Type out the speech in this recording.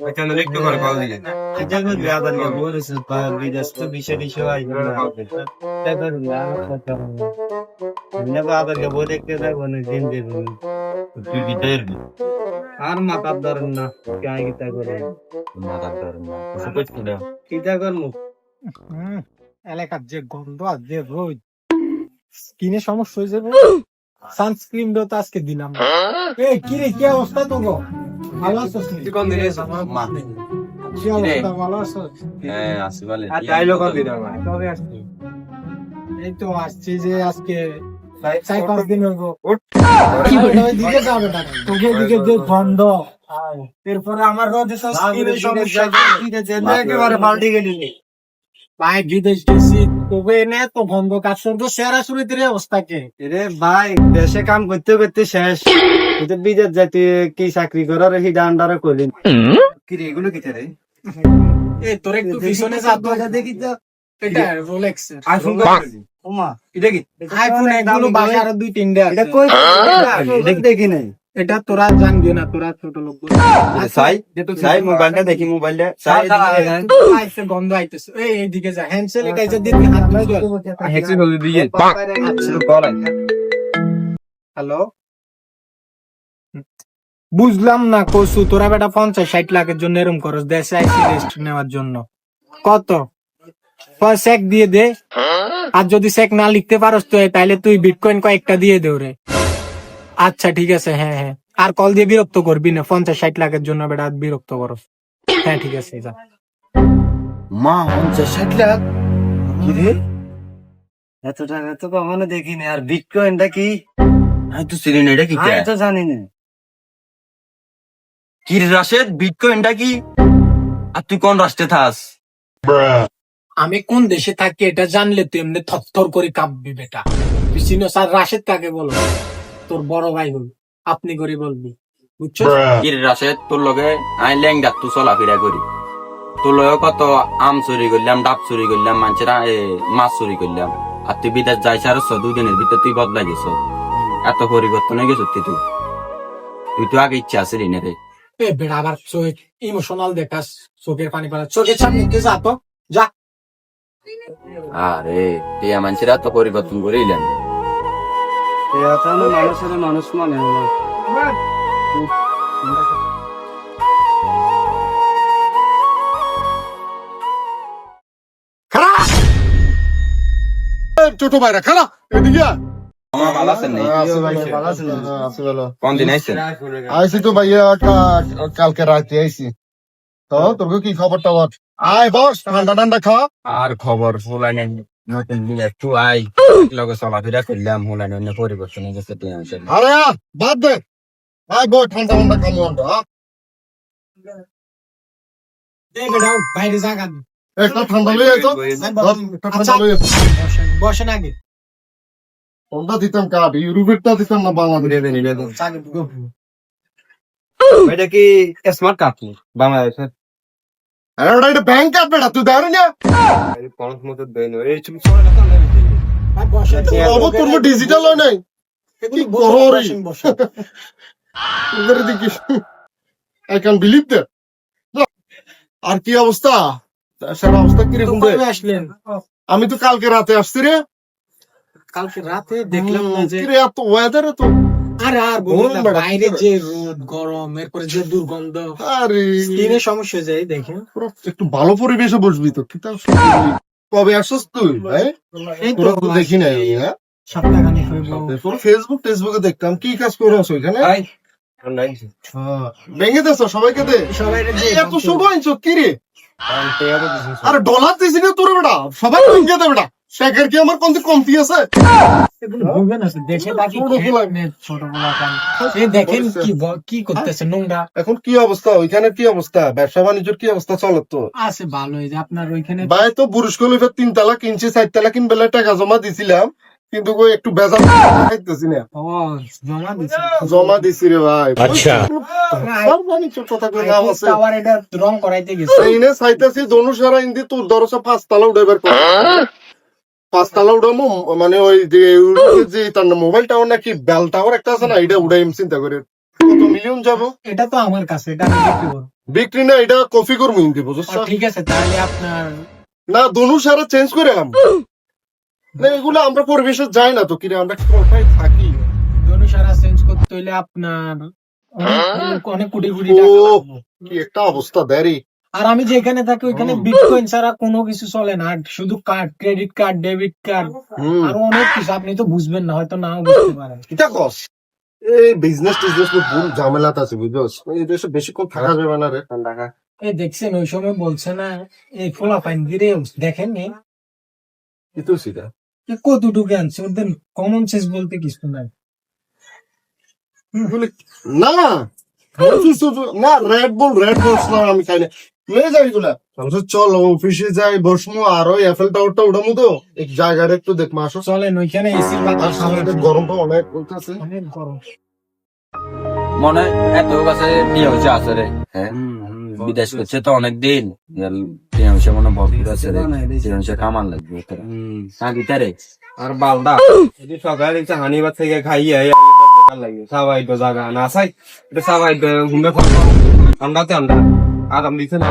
এখানে একটু করে কল দিলে এটা করলে আবার বলেছে বিদেশ তো বিষয় বিষয় আসবে না এটা করলে আবার বই দেখতে যাবো না দিন দেব তুই কি দেয় আর মাথার ধরেন না কে কিতা করে মাথার ধরে না কিছু করছি না কিতা করবো এলাকার যে গন্ধ আর যে রোদ স্কিনে সমস্যা হয়ে যাবে। সানস্ক্রিন তো আজকে দিলাম না। এই কি রে, কি অবস্থা তো গো? ভালো আছো? তুই কোন দিনে মা কি অবস্থা, ভালো আছো? হ্যাঁ আসি বলে আর তাইলো কোন দিন আমার কবে আসছি? এই তো আসছি যে আজকে 4-5 দিন হলো। ওইদিকে যাবে না, তোকে ওইদিকে যে গন্ধ, এরপরে আমার রোদে স্কিনের সমস্যা, একেবারে পাল্টে গেলি ভাই বিদেশ গেছি তবে এনে তো গন্ধ কাজ করতো। সেরা শুরুতে অবস্থা কে রে ভাই দেশে কাম করতে করতে শেষ তুই তো বিদেশ যাই তুই কি চাকরি করার হিডা আন্ডারে করলি কি রে এগুলো কি রে এই তোর একটু পিছনে যা তো। দেখি তো এটা রোলেক্স আইফোন ওমা এটা কি আইফোন এগুলো বাসায় আরো 2-3টা এটা আছে। কই এটা দেখি নাই এটা তোরা জানবি না, তোরা ছোট লোক সাই সাই মোবাইলটা দেখি মোবাইলটা সাই আইছে, গন্ধ আইতেছে। এই এইদিকে যা, হ্যান্ড স্যানিটাইজার দিয়ে হাত ধুই। হেক্সি হলদি দিয়ে আচ্ছা কল আইছে হ্যালো, বুঝলাম না কসু, তোরা বেটা 50-60 লাখের জন্য এরম করস দেশে আইসি রেস্ট নেওয়ার জন্য। কত চেক দিয়ে দে, আর যদি চেক না লিখতে পারস তো তাইলে তুই বিটকয়েন কয়েকটা দিয়ে দে ওরে। আচ্ছা ঠিক আছে, হ্যাঁ হ্যাঁ, আর কল দিয়ে বিরক্ত করবি না। 50-60 লাখের জন্য বেটা বিরক্ত করস। হ্যাঁ ঠিক আছে, যা। মা 50-60 লাখ কি রে এত টাকা তো কখনো দেখিনি আর বিটকয়েনটা কি আমি তো চিনি না এটা কি আমি তো জানি না কি রে রাশেদ বিটকয়েনটা কি আর তুই কোন রাষ্ট্রে থাস আমি কোন দেশে থাকি এটা জানলে তুই এমনি থরথর করে কাঁপবি বেটা। তুই চিনো স্যার রাশেদ কাকে বলো? তোর বড় ভাই হল, আপনি করে বলবি, বুঝছো? কি রে রাশেদ তোর লগে আই ল্যাংডা তুই চলাফেরা করি তোর লগে কত আম চুরি করলাম ডাব চুরি করলাম মানুষেরা মাছ চুরি করলাম আর তুই বিদেশ যাইছ আর 2 দিনের ভিতর তুই বদলাই গেছ এত পরিবর্তন হয়ে গেছ তুই তুই তো আগে ইচ্ছা আসিলি না রে এ বেটা আবার ইমোশনাল দেখাস, চোখের পানি পালা, চোখের সামনে কে যা তো, যা। আরে তুই মানুষেরা তো পরিবর্তন করিলেন মানুষের মানুষ মানে না। ছোট ভাইরা খারা এদিকে আয়। আমার ভালো আছেন নাই আছি ভালো। কোন দিন আইছেন আইসি তো ভাইয়া কালকে রাতে আইসি। তো তোর কি খবর টবর? আয় বস, ঠান্ডা ঠান্ডা খা। আর খবর ফুলাইনে নতুন দিন একটু আই লগে চলাফেরা করলাম ফুলাইনে অন্য পরিবর্তন হয়ে গেছে তুই আসেন আরে বাদ দে, আয় বস, ঠান্ডা ঠান্ডা খামু আমরা। এই বেটা বাইরে জায়গা দে। একটা ঠান্ডা লই আইতো, একটা ঠান্ডা লই আইতো। বসেন আগে। কোনটা দিতাম কাঠ, ইউরোপেরটা দিতাম না বাংলাদেশ? এটা কি স্মার্ট কার্ড বাংলাদেশের আরে ওটা একটা ব্যাংক কার্ড বেটা, তুই দেখ না? পনেরো মতো দেয় না এই তুমি ভাই বসেন। বাবু তোর ডিজিটাল হয় নাই? এগুলো কি করো রে? বসেন, বসেন। তোদের দিকে আই ক্যান বিলিভ দ্যাট। আর কি অবস্থা? সেটা অবস্থা কিরকম রে? কবে আসলেন? আমি তো কালকে রাতে আসছি রে। কালকে রাতে দেখলাম না যে, কিরে এত ওয়েদারে তো আরে আর বলুন না, বেটা, বাইরে যে রোদ গরম, এরপরে যে দুর্গন্ধ, আরে স্কিনে সমস্যা হয়ে যায়। দেখেন পুরো একটু ভালো পরিবেশে বসবি তো। কি তার কবে আসছিস তুই ভাই? এই তো তোরা তো দেখি নাই আমি, হ্যাঁ? সপ্তাহখানেক হইল। তোর ফেসবুকে দেখতাম, কি কাজ করে আছো এখানে? হ্যাঁ, ভেঙে দেছো সবাইকে দে। সবাই এই এত ছোট আনছো কি রে? আরে ডলার দিছি না তোর বেটা, সবাই ভেঙে দে বেটা। শেখের কি আমার কমতি আছে? এগুলো বুঝবেন না, দেখে তাকে ছোট বলা কান। এই দেখেন কি করতেছে নোংরা। এখন কি অবস্থা ওইখানে? কি অবস্থা ব্যবসা বাণিজ্যের? কি অবস্থা চলে তো? আছে ভালো, এই যে আপনার ওইখানে ভাই তো বুরুজ খলিফার 3 তালা কিনছি, 4 তালা কিনবেলা টাকা জমা দিছিলাম, কিন্তু ওই একটু বেজাল খাইতেছি না। ও জমা দিছে। জমা দিছি রে ভাই। আচ্ছা। ব্যবসা বাণিজ্যের কথা কই নাম আছে? টাওয়ার এটা রং করাইতে গেছে। এইনে চাইতেছি ধনুসারা ইন্দি তোর ধরছো 5 তালা উঠাইবার কথা। 5 তালা উঠামো, মানে ওই যে ইউরোপের যে তার মোবাইল টাওয়ার নাকি বেল টাওয়ার একটা আছে না, এটা উঠাইম চিন্তা করে কত মিলিয়ন যাব? এটা তো আমার কাছে, এটা আমি বিক্রি করবো। বিক্রি না, এটা কপি করবো ইনতে বুঝছো? ঠিক আছে, তাহলে আপনার না দনু সারা চেঞ্জ করে আম না, এগুলো আমরা পরিবেশে যাই না তো, কিরে আমরা কোথায় থাকি? ধনুষারা চেঞ্জ করতে হইলে আপনার অনেক কোটি কোটি ও টাকা লাগবে। কি একটা অবস্থা দেরি। আর আমি যেখানে থাকি ওইখানে বিটকয়েন ছাড়া কোনো কিছু চলে না, আর শুধু card, credit card, debit card, আরো অনেক কিছু। আপনি তো বুঝবেন না, হয়তো নাও বুঝতে পারেন। কিটা কস এই বিজনেস টিজনেস বহু ঝামেলাত আছে বুঝছস, এই দেশে বেশিক্ষণ থাকা যাবে না রে। এই দেখছেন ওই সময় বলছে না, এই ফোলা পাইন গিরে দেখেন নি কিন্তু সেটা কতটুকু আনছে, ওদের কমন সেন্স বলতে কিছু নাই। না না রেড বল না, আমি খাই না, লয়ে যাই এগুলা। চল অফিসে যাই, বসমু আর ওই এফএল টাওয়ারটা উঠামু তো, এক জায়গাটা একটু দেখবো আসো। চলেন ওইখানে এসির বাতাস খাওয়ার জন্য। গরমটা অনেক বলতেছে। অনেক গরম। মনে হয় এত কাছে টিয়া হয়েছে আছে রে। হ্যাঁ বিদেশ করছে তো অনেকদিন, টিয়া হয়েছে মনে ভরপুর আছে রে, টিয়া হয়েছে কামান লাগবে নাকি তারে। আর বালদা যদি সকালে হানি ভাত থেকে খাইয়ে দোকান লাগে সবাই তো জায়গা না চাই, এটা সবাই ঘুমে ঠান্ডাতে ঠান্ডা আরাম দিচ্ছে না।